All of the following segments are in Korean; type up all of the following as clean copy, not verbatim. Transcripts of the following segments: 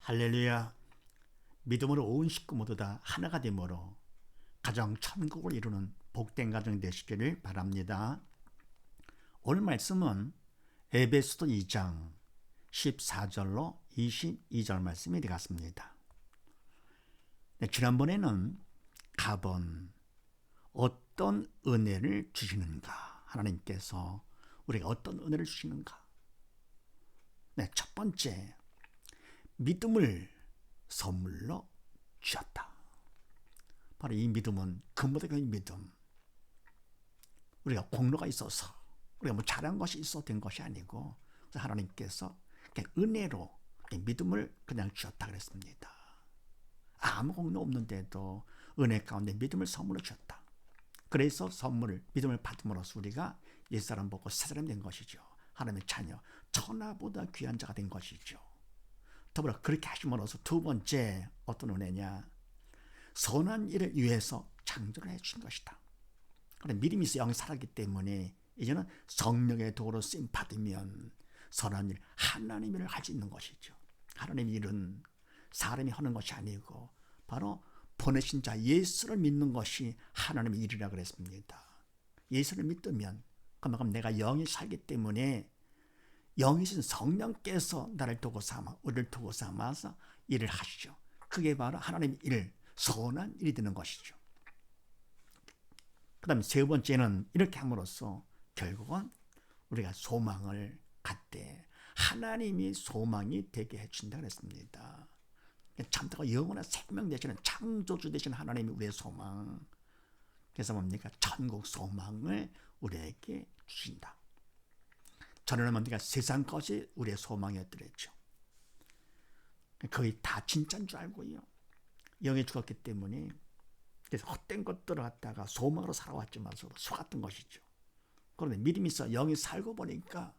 할렐루야. 믿음으로 온 식구 모두 다 하나가 되므로 가정 천국을 이루는 복된 가정 되시기를 바랍니다. 오늘 말씀은 에베소서 2장 14절로 22절 말씀이 되겠습니다. 지난번에는 갑은 어떤 은혜를 주시는가, 하나님께서 우리가 어떤 은혜를 주시는가. 첫 번째, 믿음을 선물로 주셨다. 바로 이 믿음은 근본적인 믿음. 우리가 공로가 있어서 우리가 뭐 잘한 것이 있어 된 것이 아니고 하나님께서 그냥 은혜로 믿음을 그냥 주셨다 그랬습니다. 아무 공로 없는데도 은혜 가운데 믿음을 선물로 주셨다. 그래서 믿음을 받음으로써 우리가 옛사람 보고 새사람 된 것이죠. 하나님의 자녀, 천하보다 귀한 자가 된 것이죠. 더불어 그렇게 하심으로써 두 번째 어떤 은혜냐, 선한 일을 위해서 창조를 해주신 것이다. 그런데 믿음이 있어 영이 살았기 때문에 이제는 성령의 도로 쓰임 받으면 선한 일, 하나님의 일을 할 수 있는 것이죠. 하나님의 일은 사람이 하는 것이 아니고 바로 보내신 자 예수를 믿는 것이 하나님의 일이라 그랬습니다. 예수를 믿으면 그만큼 내가 영이 살기 때문에 영이신 성령께서 나를 도구 삼아 우리를 도구 삼아서 일을 하시죠. 그게 바로 하나님의 일, 선한 일이 되는 것이죠. 그 다음에 세 번째는 이렇게 함으로써 결국은 우리가 소망을 갖되 하나님이 소망이 되게 해준다 그랬습니다. 참다가 영원한 생명 되시는 창조주 되신 하나님이 우리의 소망. 그래서 뭡니까? 천국 소망을 우리에게 주신다. 전에는 뭡니까? 세상 것이 우리의 소망이었더랬죠. 거의 다 진짜인 줄 알고요. 영이 죽었기 때문에 그래서 헛된 것들을 갖다가 소망으로 살아왔지만 서로 속았던 것이죠. 그런데 믿음이 있어 영이 살고 보니까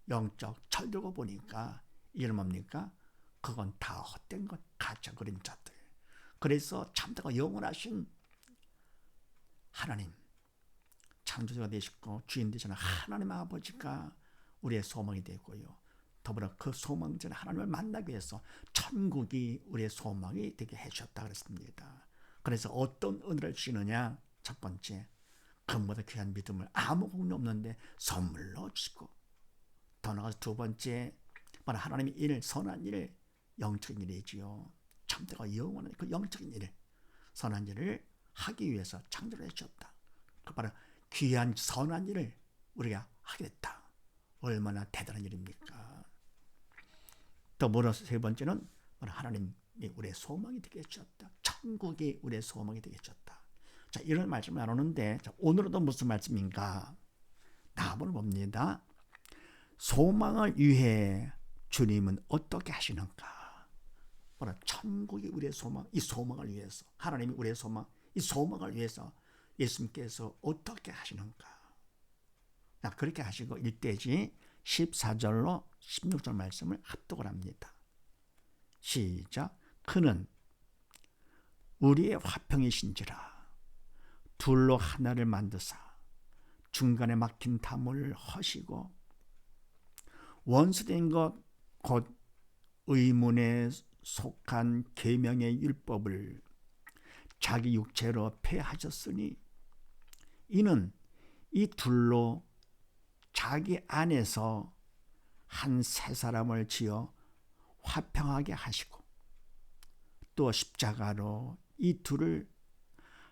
영적 철들고 보니까 이게 뭡니까? 그건 다 헛된 것, 가짜 그림자들. 그래서 참다가 영원하신 하나님, 창조주가 되시고 주인 되시는 하나님 아버지가 우리의 소망이 되고요. 더불어 그 소망전 하나님을 만나기 위해서 천국이 우리의 소망이 되게 해주셨다 그랬습니다. 그래서 어떤 은혜를 주시느냐? 첫 번째, 그보다 귀한 믿음을 아무 공로 없는데 선물로 주시고, 더 나아가서 두 번째, 바로 하나님의 일, 선한 일, 영적인 일이지요. 참되고 영원한 그 영적인 일, 선한 일을 하기 위해서 창조를 해주셨다. 그 바로 귀한 선한 일을 우리가 하게 됐다. 얼마나 대단한 일입니까? 더불어 세 번째는 하나님이 우리의 소망이 되게 해주셨다. 천국이 우리의 소망이 되게 해주셨다. 자, 이런 말씀을 나누는데 오늘은 무슨 말씀인가? 답을 봅니다. 소망을 위해 주님은 어떻게 하시는가? 바로 천국이 우리의 소망, 이 소망을 위해서 하나님이 우리의 소망, 이 소망을 위해서 예수님께서 어떻게 하시는가? 자, 그렇게 하시고 일대지 14절로 16절 말씀을 합독을 합니다. 시작. 그는 우리의 화평이신지라 둘로 하나를 만드사 중간에 막힌 담을 허시고 원수된 것 곧 의문에 속한 계명의 율법을 자기 육체로 폐하셨으니 이는 이 둘로 자기 안에서 한 새 사람을 지어 화평하게 하시고 또 십자가로 이 둘을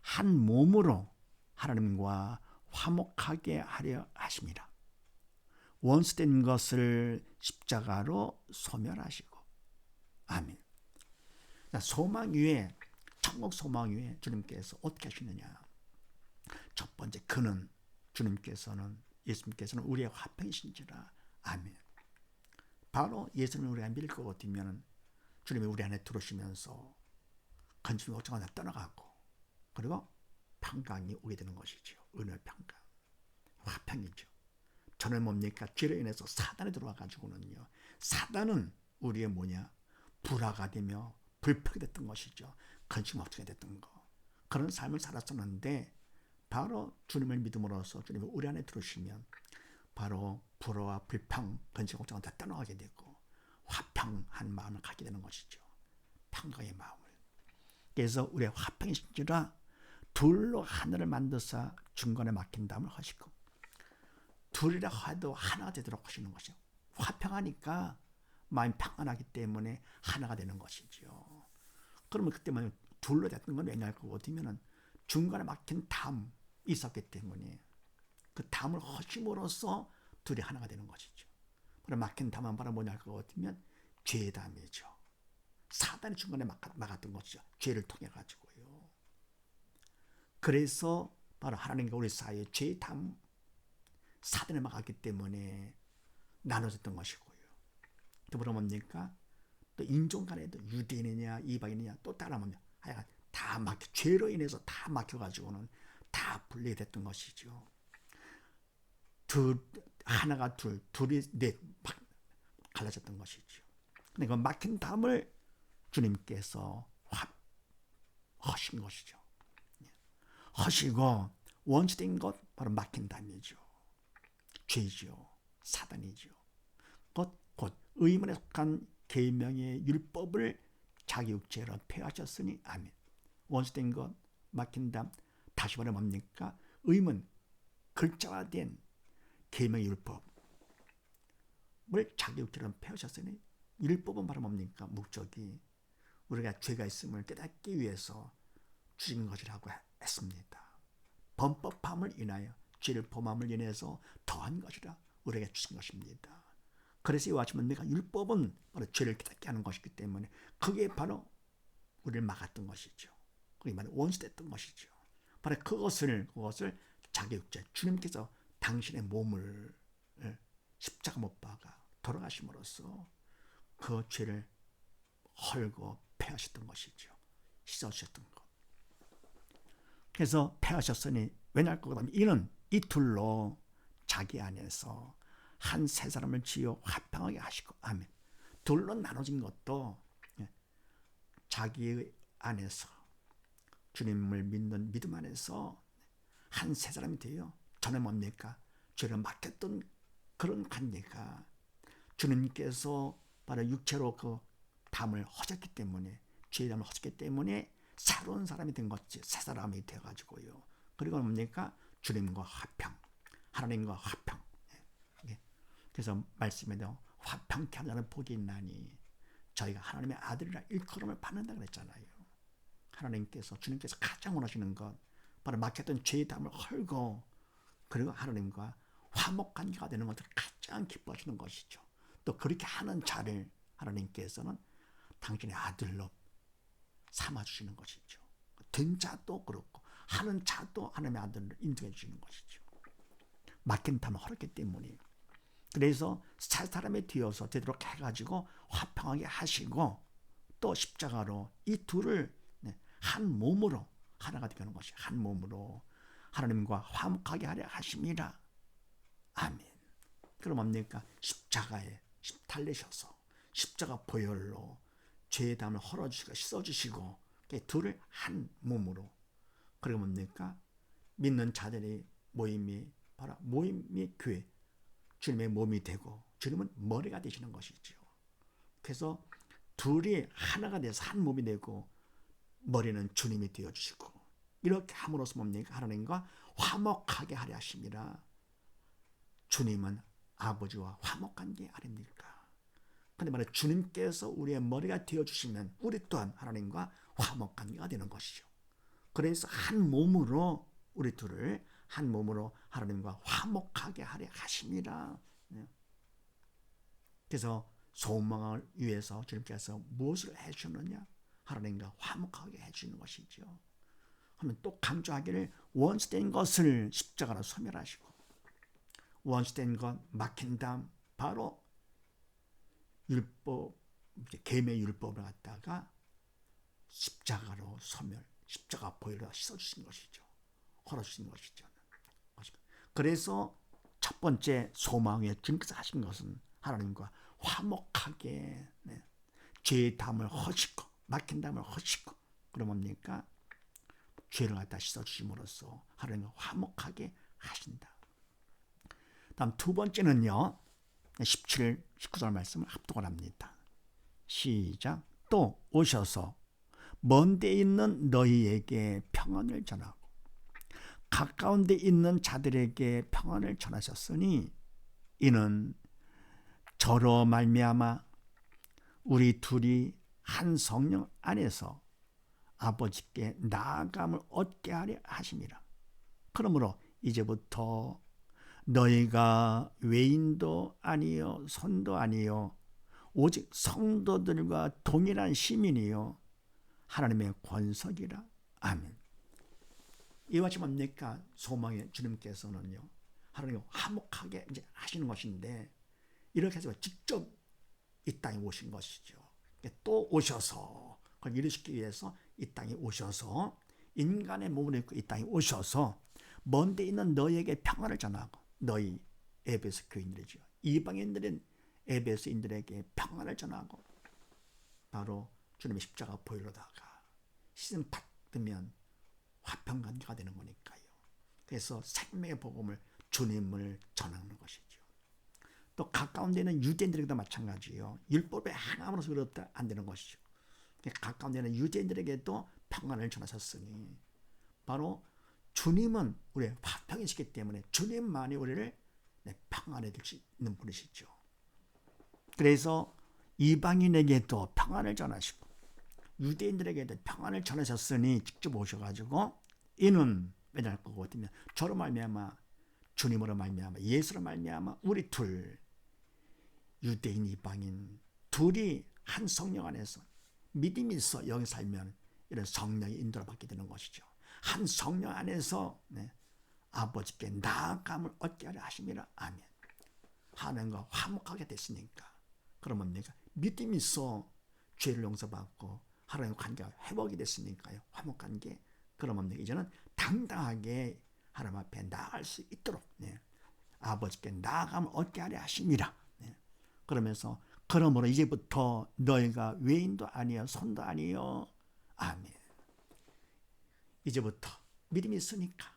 한 몸으로 하나님과 화목하게 하려 하십니다. 원수된 것을 십자가로 소멸하시고. 아멘. 소망 위에, 천국 소망 위에 주님께서 어떻게 하시느냐? 첫 번째, 그는, 주님께서는, 예수님께서는 우리의 화평이신지라. 아멘. 바로 예수님을 우리가 믿고 버티면 주님이 우리 안에 들어오시면서 건축의 걱정을 다 떠나가고 그리고 평강이 오게 되는 것이죠. 은혜의 평강. 화평이죠. 저는 뭡니까? 죄로 인해서 사단이 들어와 가지고는요. 사단은 우리의 뭐냐? 불화가 되며 불평이 됐던 것이죠. 건축 걱정이 됐던 거. 그런 삶을 살았었는데 바로 주님을 믿음으로써 주님이 우리 안에 들어오시면 바로 불화와 불평, 건축 걱정을 다 떠나가게 되고 화평한 마음을 갖게 되는 것이죠. 평강의 마음을. 그래서 우리의 화평이신지라 둘로 하늘을 만드사 중간에 막힌 담을 하시고, 둘이라 해도 하나가 되도록 하시는 것이요. 화평하니까 마음이 평안하기 때문에 하나가 되는 것이죠. 그러면 그때만 둘로 됐던 건 왜냐할 거고, 어쩌면은 중간에 막힌 담이 있었기 때문에 그 담을 허심으로써 둘이 하나가 되는 것이죠. 그럼 막힌 담은 바로 뭐냐 할 거 같으면 죄의 담이죠. 사단이 중간에 막았던 것이죠. 죄를 통해 가지고요. 그래서 바로 하나님과 우리 사이에 죄의 담, 사단을 막았기 때문에 나눠졌던 것이고요. 더불어 뭡니까? 또 인종 간에도 유대인이냐 이방인이냐 또 따라 뭡니까? 하여간 다 막혀, 죄로 인해서 다 막혀가지고는 다 분리됐던 것이죠. 하나가 둘이 넷 막 갈라졌던 것이죠. 근데 그 막힌 담을 주님께서 허신 것이죠. 허시고 원수된 것 바로 막힌 담이죠. 죄죠. 사단이죠. 곧 의문에 속한 계명의 율법을 자기 육체로 폐하셨으니 아멘. 원수된 것, 막힌 담, 다시 말해 뭡니까? 의문, 글자화된 계명의 율법을 자기 육체로 폐하셨으니, 율법은 바로 뭡니까? 목적이 우리가 죄가 있음을 깨닫기 위해서 주신 것이라고 했습니다. 범법함을 인하여 죄를 범함을 인해서 더한 것이라 우리에게 주신 것입니다. 그래서 이와 같이 뭡니까? 율법은 바로 죄를 깨닫게 하는 것이기 때문에 그게 바로 우리를 막았던 것이죠. 그게 바로 원수됐던 것이죠. 바로 그것을 자기 육체 주님께서 당신의 몸을 십자가 못 박아 돌아가심으로써 그 죄를 헐고 폐하셨던 것이죠. 씻어주셨던 것. 그래서 폐하셨으니 왜냐할 것 같으면 이는 이 둘로 자기 안에서 한 세 사람을 지어 화평하게 하시고 아멘. 둘로 나눠진 것도 자기 안에서 주님을 믿는 믿음 안에서 한 세 사람이 되어 전에 뭡니까? 죄를 맡겼던 그런 관계가 주님께서 바로 육체로 그 담을 허셨기 때문에, 죄의 담을 허셨기 때문에 새로운 사람이 된 것이 새 사람이 되어가지고요. 그리고 뭡니까? 주님과 화평, 하나님과 화평. 그래서 말씀에도 화평케 하는 복이 있나니 저희가 하나님의 아들이라 일컬음을 받는다 그랬잖아요. 하나님께서, 주님께서 가장 원하시는 것 바로 막혔던 죄의 담을 헐고 그리고 하나님과 화목관계가 되는 것을 가장 기뻐하시는 것이죠. 또 그렇게 하는 자를 하나님께서는 당신의 아들로 삼아주시는 것이죠. 된 자도 그렇고 하는 자도 하나님의 아들을 인정해 주시는 것이죠. 막힌 담을 헐었기 때문에. 그래서 세 사람이 되어서 되도록 해가지고 화평하게 하시고 또 십자가로 이 둘을 한 몸으로 하나가 되게 하는 것이, 한 몸으로 하나님과 화목하게 하려 하심이라. 아멘. 그럼 뭡니까? 십자가에 달리셔서 십자가 보혈로 죄의 담을 헐어주시고 씻어주시고 둘을 한 몸으로, 그리고 뭡니까? 믿는 자들의 모임이 바로 모임이 교회, 주님의 몸이 되고 주님은 머리가 되시는 것이죠. 그래서 둘이 하나가 돼서 한 몸이 되고 머리는 주님이 되어주시고 이렇게 함으로써 뭡니까? 하나님과 화목하게 하려 하심이라. 주님은 아버지와 화목관계 아닙니까? 그런데 말해 주님께서 우리의 머리가 되어주시면 우리 또한 하나님과 화목관계가 되는 것이죠. 그래서 한 몸으로 우리 둘을 한 몸으로 하나님과 화목하게 하려 하심이라. 그래서 소망을 위해서 주님께서 무엇을 해주느냐? 하나님과 화목하게 해주는 것이죠. 그러면 또 강조하기를 원수된 것을 십자가로 소멸하시고, 원수된 것 막힌 담 바로 율법, 계명의 율법을 갖다가 십자가로 소멸, 십자가 보혈로 씻어주신 것이죠. 헐어주신 것이죠. 그래서 첫 번째 소망에 주님께서 하신 것은 하나님과 화목하게 죄의 담을 허시고 막힌 담을 허시고, 그러면 뭡니까? 죄를 갖다 씻어주심으로써 하나님과 화목하게 하신다. 다음 두 번째는요, 17, 19절 말씀을 합독을 합니다. 시작. 또 오셔서 먼 데 있는 너희에게 평안을 전하고 가까운 데 있는 자들에게 평안을 전하셨으니 이는 저로 말미암아 우리 둘이 한 성령 안에서 아버지께 나아감을 얻게 하려 하심이라. 그러므로 이제부터 너희가 외인도 아니요 손도 아니요 오직 성도들과 동일한 시민이요 하나님의 권석이라. 아멘. 이와 같이 뭡니까? 소망의 주님께서는요, 하나님 화목하게 이제 하시는 것인데, 이렇게 해서 직접 이 땅에 오신 것이죠. 또 오셔서 그걸 이루시기 위해서 이 땅에 오셔서 인간의 몸을 입고 이 땅에 오셔서 먼 데 있는 너희에게 평안을 전하고, 너희 에베소 교인들이죠, 이방인들인 에베소인들에게 평안을 전하고, 바로 주님의 십자가 보혈로다가 시즌 받으면 화평관계가 되는 거니까요. 그래서 생명의 복음을, 주님을 전하는 것이죠. 또 가까운 데는 유대인들에게도 마찬가지요. 율법에 하나로서 그렇다 안 되는 것이죠. 가까운 데는 유대인들에게도 평안을 전하셨으니, 바로 주님은 우리의 화평이시기 때문에 주님만이 우리를 평안해 줄 수 있는 분이시죠. 그래서 이방인에게도 평안을 전하시고 유대인들에게도 평안을 전하셨으니 직접 오셔가지고 이는 왜냐할 거거든요. 저로 말미암아, 주님으로 말미암아, 예수로 말미암아 우리 둘, 유대인 이방인 둘이 한 성령 안에서 믿음이 있어 여기 살면 이런 성령의 인도를 받게 되는 것이죠. 한 성령 안에서 아버지께 나아감을 얻게 하려 하심이라. 아멘. 하나님과 화목하게 됐으니까 그러면 내가 믿음이 있어 죄를 용서받고 하나님과 관계가 회복이 됐으니까요. 화목관계. 그러면 이제는 당당하게 하나님 앞에 나아갈 수 있도록 아버지께 나아감을 얻게 하려 하심이라. 그러면서 그러므로 이제부터 너희가 외인도 아니요 손도 아니요. 아멘. 이제부터 믿음이 있으니까,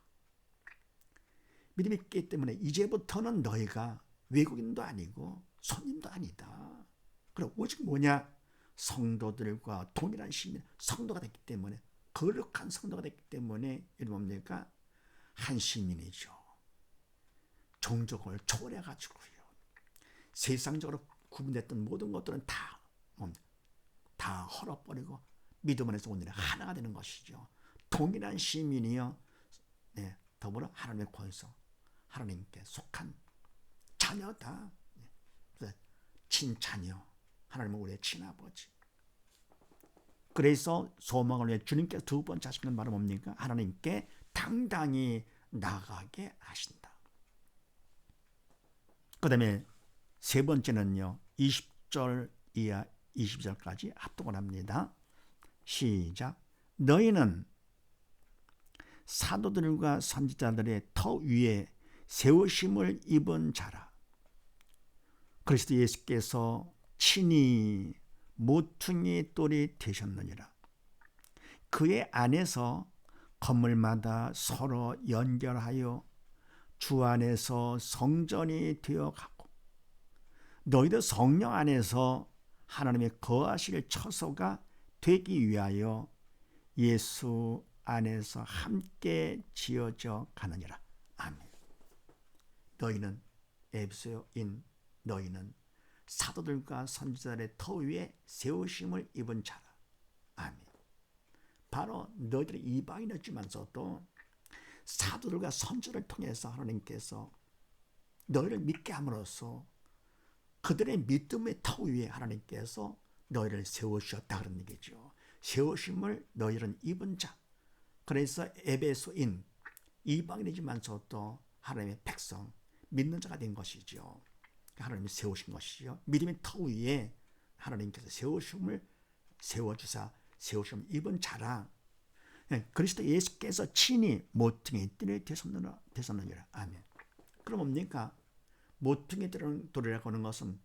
믿음이 있기 때문에 이제부터는 너희가 외국인도 아니고 손님도 아니다. 그리고 오직 뭐냐? 성도들과 동일한 시민, 성도가 됐기 때문에, 거룩한 성도가 됐기 때문에 이런 뭡니까? 한 시민이죠. 종족을 초월해가지고요, 세상적으로 구분됐던 모든 것들은 다 헐어버리고 믿음 안에서 오늘의 하나가 되는 것이죠. 동일한 시민이요, 더불어 하나님의 권속, 하나님께 속한 자녀다. 친자녀, 하나님은 우리의 친아버지. 그래서 소망을 위해 주님께서 두 번째 하시는 말은 뭡니까? 하나님께 당당히 나가게 하신다. 그 다음에 세 번째는요, 20절 이하 22절까지 합독을 합니다. 시작. 너희는 사도들과 선지자들의 터 위에 세우심을 입은 자라. 그리스도 예수께서 친히 모퉁이 돌이 되셨느니라. 그의 안에서 건물마다 서로 연결하여 주 안에서 성전이 되어가고, 너희도 성령 안에서 하나님의 거하실 처소가 되기 위하여 예수 안에서 함께 지어져 가느니라. 아멘. 너희는 에베소인, 너희는 사도들과 선지자들의 터 위에 세우심을 입은 자라. 아멘. 바로 너희들이 이방인이었지만서도 사도들과 선지자를 통해서 하나님께서 너희를 믿게 함으로써 그들의 믿음의 터 위에 하나님께서 너희를 세우셨다 그런 얘기죠. 세우심을 너희는 입은 자. 그래서 에베소인, 이방인이지만서도 하나님의 백성, 믿는 자가 된 것이죠. 하나님이 세우신 것이죠. 믿음의 터 위에 하나님께서 세우심을 세워주사 세우심을 입은 자라. 그리스도 예수께서 친히 모퉁이 뜰을 되셨느니라. 아멘. 그럼 뭡니까? 모퉁이 돌이라고 하는 것은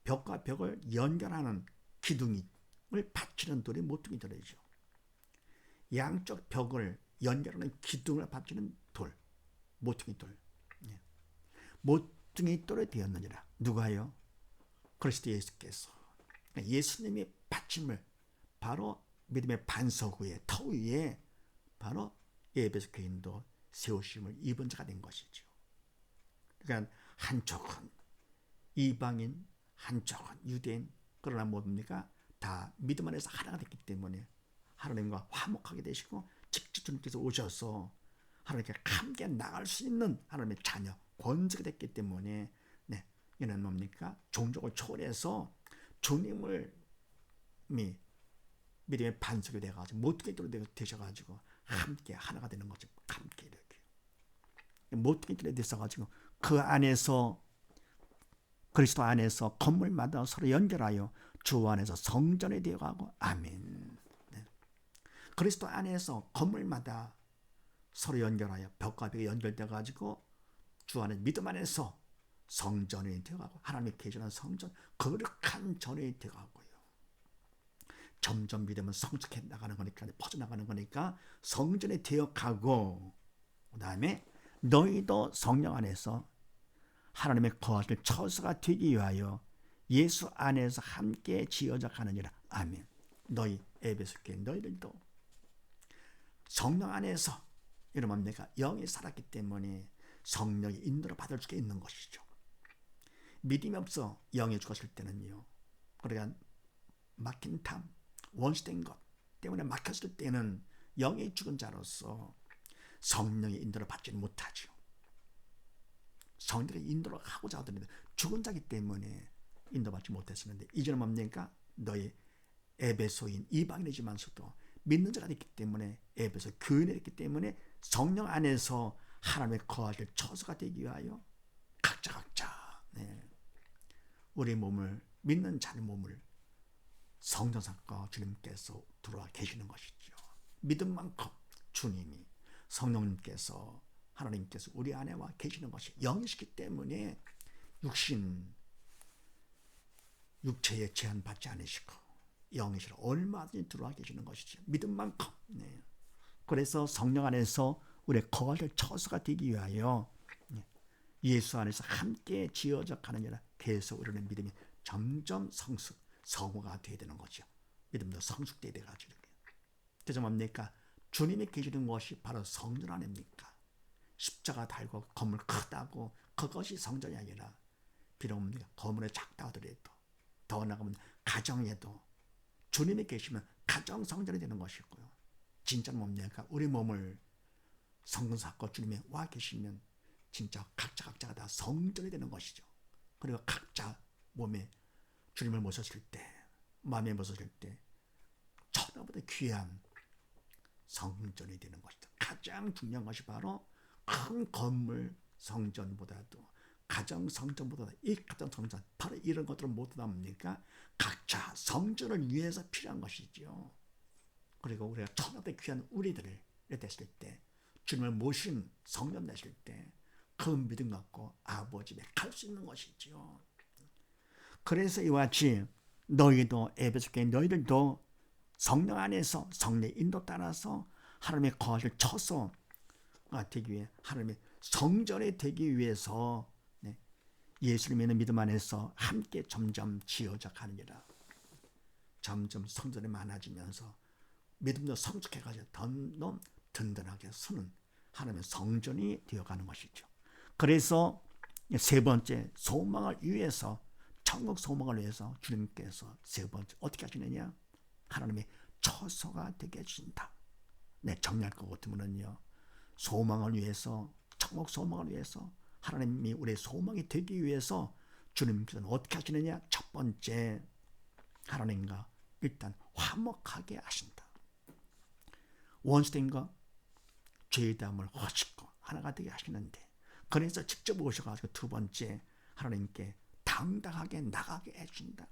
벽과 벽을 연결하는 기둥을 받치는 돌이 모퉁이 돌이죠. 양쪽 벽을 연결하는 기둥을 받치는 돌, 모퉁이 돌. 모퉁이 돌이 되었느니라. 누가요? 그리스도 예수께서. 예수님이 받침을 바로 믿음의 반석 위에, 터 위에 바로 에베소 교인도 세우심을 입은 자가 된 것이죠. 그러니까 한쪽은 이방인, 한쪽은 유대인, 그러나 뭡니까? 다 믿음 안에서 하나가 됐기 때문에 하나님과 화목하게 되시고 직접 주님께서 오셔서 하나님께 함께 나갈 수 있는 하나님의 자녀, 권세가 됐기 때문에 네, 이는 뭡니까? 종족을 초월해서 주님을 믿음의 반석이 되어가지고 모퉁이돌이 되셔가지고 함께 하나가 되는 거죠. 함께 이렇게 모퉁이돌이 되셔가지고 그 안에서 그리스도 안에서 건물마다 서로 연결하여 주 안에서 성전이 되어가고 아멘. 네. 그리스도 안에서 건물마다 서로 연결하여 벽과 벽이 연결되어가지고 주 안에 믿음 안에서 성전이 되어가고 하나님의 계시는 성전, 거룩한 전이 되어가고요. 점점 믿음은 성숙해 나가는 거니까, 퍼져나가는 거니까 성전이 되어가고, 그 다음에 너희도 성령 안에서 하나님의 거하실 처소가 되기 위하여 예수 안에서 함께 지어져 가느니라. 아멘. 너희 에베소 교회 너희들도 성령 안에서, 여러분 내가 영이 살았기 때문에 성령의 인도를 받을 수가 있는 것이죠. 믿음이 없어 영이 죽었을 때는요, 그러니까 막힌 탐, 원수된 것 때문에 막혔을 때는 영이 죽은 자로서 성령의 인도를 받지 못하죠. 성령의 인도를 하고자 하더라도 죽은 자기 때문에 인도받지 못했었는데, 이제는 뭡니까? 너희 에베소인 이방인이지만서도 믿는 자가 됐기 때문에, 에베소 교인이 됐기 때문에 성령 안에서 하나님의 거하실 처소가 되기 위하여 각자 네, 우리 몸을, 믿는 자의 몸을 성전상과 주님께서 들어와 계시는 것이죠. 믿음만큼 주님이, 성령님께서, 하나님께서 우리 안에 와 계시는 것이 영이시기 때문에 육체에 제한받지 않으시고 영이시라 얼마든지 들어와 계시는 것이죠. 믿음만큼. 네. 그래서 성령 안에서 우리의 거하실 처소가 되기 위하여 예수 안에서 함께 지어져 가느니라. 그래서 우리는 믿음이 점점 성화가 되어야 되는 거죠. 믿음도 성숙되어야 돼가지고. 그래서 뭡니까? 주님이 계시는 것이 바로 성전 아닙니까? 십자가 달고 건물 크다고 그것이 성전이 아니라, 비록 건물이 작다 하더라도, 더 나가면 가정에도 주님이 계시면 가정 성전이 되는 것이고요. 진짜 뭡니까? 우리 몸을 성전 쌓고 주님이 와 계시면 진짜 각자가 다 성전이 되는 것이죠. 그리고 각자 몸에 주님을 모셨을 때, 마음에 모셨을 때 천하보다 귀한 성전이 되는 것이다. 가장 중요한 것이 바로 큰 건물 성전보다도, 가정 성전보다도, 이 가정 성전, 바로 이런 것들은 모두 다 뭡니까? 각자 성전을 위해서 필요한 것이죠. 그리고 우리가 천하보다 귀한 우리들을 됐을 때, 주님을 모신 성전 되실 때 그 믿음 갖고 아버지 집에 갈 수 있는 것이죠. 그래서 이와 같이 너희도, 에베소 교회 너희들도 성령 안에서 성령의 인도 따라서 하나님의 거하실 처소가 되기 위해, 하나님의 성전이 되기 위해서 예수를 믿는 믿음 안에서 함께 점점 지어져 가느니라. 점점 성전이 많아지면서 믿음도 성숙해가지고 더 든든하게 서는 하나님의 성전이 되어가는 것이죠. 그래서 세 번째, 소망을 위해서, 천국 소망을 위해서 주님께서 세 번째 어떻게 하시느냐? 하나님의 처소가 되게 해주신다. 네, 정리할 것 같으면요, 소망을 위해서, 천국 소망을 위해서, 하나님이 우리의 소망이 되기 위해서 주님께서는 어떻게 하시느냐? 첫 번째, 하나님과 일단 화목하게 하신다. 원수된 것, 죄의 담을 허짓고 하나가 되게 하시는데, 그래서 직접 오셔가지고 두 번째, 하나님께 당당하게 나가게 해준다.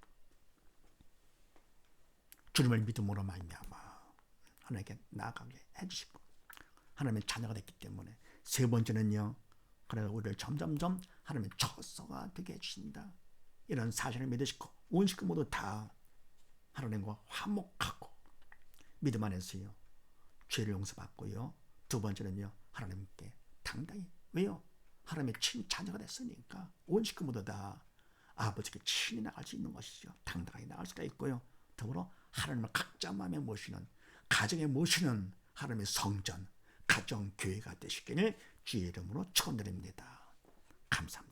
주님을 믿음으로 말미암아 하나님께 나가게 해주시고 하나님의 자녀가 됐기 때문에, 세 번째는요, 그래서 우리를 점점점 하나님의 처소가 되게 해주신다. 이런 사실을 믿으시고 온 식구 모두 다 하나님과 화목하고 믿음 안에서요 죄를 용서받고요. 두 번째는요, 하나님께 당당히, 왜요? 하나님의 친 자녀가 됐으니까 온 식구 모두 다 아버지께 친히 나갈 수 있는 것이죠. 당당하게 나갈 수가 있고요. 더불어 하나님을 각자 마음에 모시는, 가정에 모시는 하나님의 성전, 가정교회가 되시기를 주의 이름으로 축원드립니다. 감사합니다.